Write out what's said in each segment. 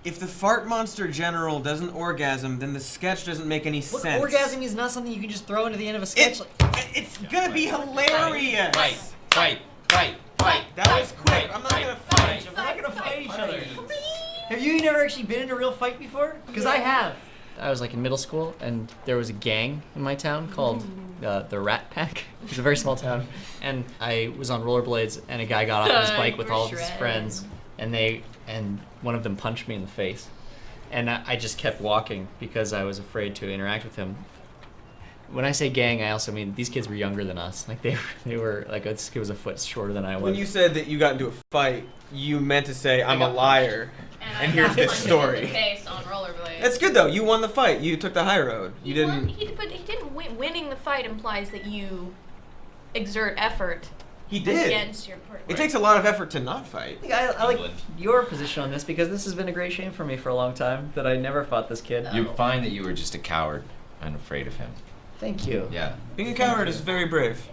If the fart monster general doesn't orgasm, then the sketch doesn't make any Look, sense. orgasming is not something you can just throw into the end of a sketch. It's gonna be hilarious. Fight. That was quick. I'm not gonna fight. We're not gonna fight each other. Have you never actually been in a real fight before? Because I have. I was like in middle school, and there was a gang in my town called the Rat Pack. It was a very small town, and I was on rollerblades, and a guy got off his bike with all of his friends, and one of them punched me in the face, and I just kept walking because I was afraid to interact with him. When I say gang, I also mean these kids were younger than us. Like they were like this kid was a foot shorter than I was. When you said that you got into a fight, you meant to say I'm a liar. And here's this story. Face on rollerblades. That's good though. You won the fight. You took the high road. You didn't. But he didn't win. Winning the fight implies that you exert effort. He did. Against your partner. It takes a lot of effort to not fight. I like your position on this because this has been a great shame for me for a long time that I never fought this kid. You find that you were just a coward and afraid of him. Thank you. Yeah. Being a coward is very brave.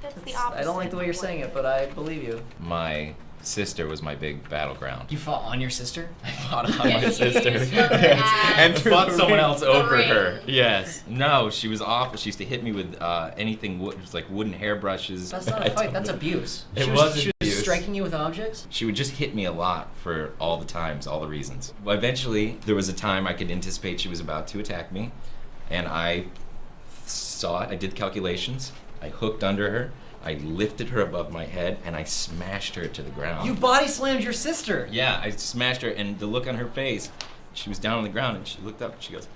That's the opposite. I don't like the way you're saying it, but I believe you. My sister was my big battleground. You fought on your sister? I fought on my sister. And fought someone else over ring. her. Yes. No, she was awful. She used to hit me with anything wood, just like wooden hairbrushes. That's not a fight, that's abuse. It She was was abuse. striking you with objects? She would just hit me a lot for all the times, all the reasons. Well, eventually, there was a time I could anticipate she was about to attack me, and I saw it. I did calculations. I hooked under her. I lifted her above my head, and I smashed her to the ground. You body slammed your sister! Yeah, I smashed her, and the look on her face, she was down on the ground, and she looked up, and she goes,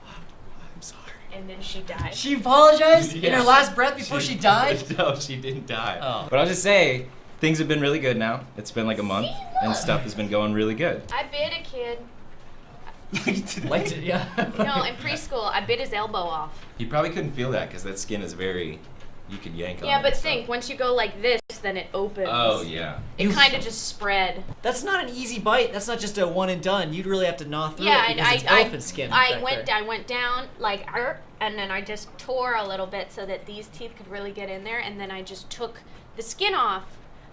I'm sorry. And then she died. She apologized in Yeah. her last breath before she died? No, she didn't die. Oh. But I'll just say, things have been really good now. It's been like a month, See, and look. stuff has been going really good. I bit a kid. Liked it, yeah. No, in preschool, I bit his elbow off. You probably couldn't feel that, because that skin is very, you can yank on it. Yeah, but and think, stuff. once you go like this, then it opens. Oh, yeah. It kind of just spread. That's not an easy bite. That's not just a one and done. You'd really have to gnaw through Yeah, it and because it's elephant skin. back there. I went down like, and then I just tore a little bit so that these teeth could really get in there, and then I just took the skin off.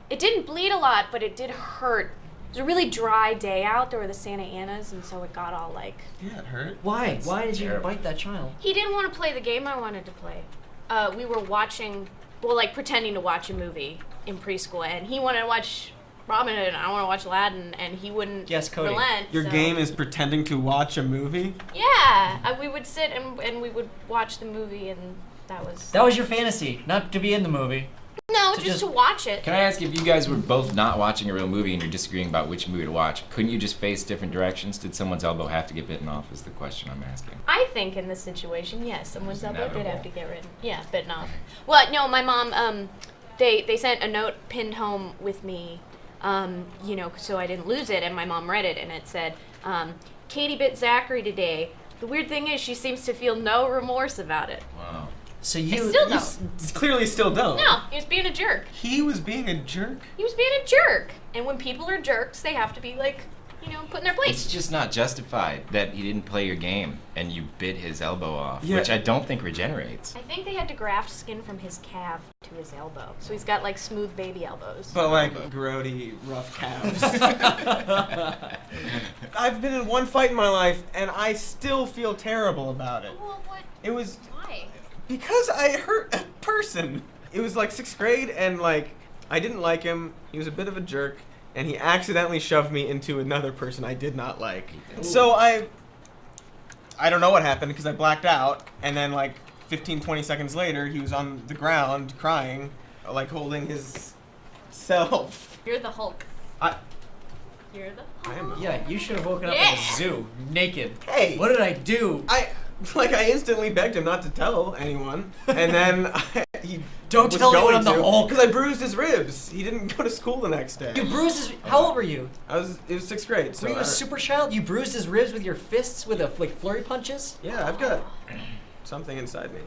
It didn't bleed a lot, but it did hurt. It was a really dry day out. There were the Santa Anas, and so it got all like... Yeah, it hurt. Why? Why did you terrible. bite that child? He didn't want to play the game I wanted to play. We were watching, well, like pretending to watch a movie in preschool, and he wanted to watch Robin Hood, and I want to watch Aladdin, and he wouldn't Yes, Cody. relent. Your so- game is pretending to watch a movie? Yeah, we would sit and we would watch the movie, and that was... That was your fantasy, not to be in the movie. No, to just just- to watch it. Can I ask, if you guys were both not watching a real movie and you're disagreeing about which movie to watch, couldn't you just face different directions? Did someone's elbow have to get bitten off is the question I'm asking. I think in this situation, yes, someone's It's elbow did inevitable. have to get rid. Yeah, bitten off. Well, no, my mom, they sent a note pinned home with me, you know, so I didn't lose it, and my mom read it, and it said, Katie bit Zachary today. The weird thing is she seems to feel no remorse about it. Wow. So I you... still you don't. Clearly still don't. No, he was being a jerk. He was being a jerk? He was being a jerk. And when people are jerks, they have to be, like, you know, put in their place. It's just not justified that he didn't play your game and you bit his elbow off, Yeah. which I don't think regenerates. I think they had to graft skin from his calf to his elbow. So he's got, like, smooth baby elbows. But like grody, rough calves. I've been in one fight in my life, and I still feel terrible about it. Well, what? It was Why? because I hurt a person. It was like 6th grade, and like I didn't like him. He was a bit of a jerk, and he accidentally shoved me into another person I did not like. So I don't know what happened because I blacked out, and then like 15, 20 seconds later, he was on the ground crying, like holding his self. You're the Hulk. I You're the I am. Yeah, you should have woken up Yeah. at a zoo, naked. Hey. What did I do? I instantly begged him not to tell anyone, and then he Don't was tell anyone going I'm the Hulk. because I bruised his ribs. He didn't go to school the next day. You bruised his... How old were you? It was 6th grade. So Were you a super child? You bruised his ribs with your fists with like flurry punches? yeah, I've got something inside me.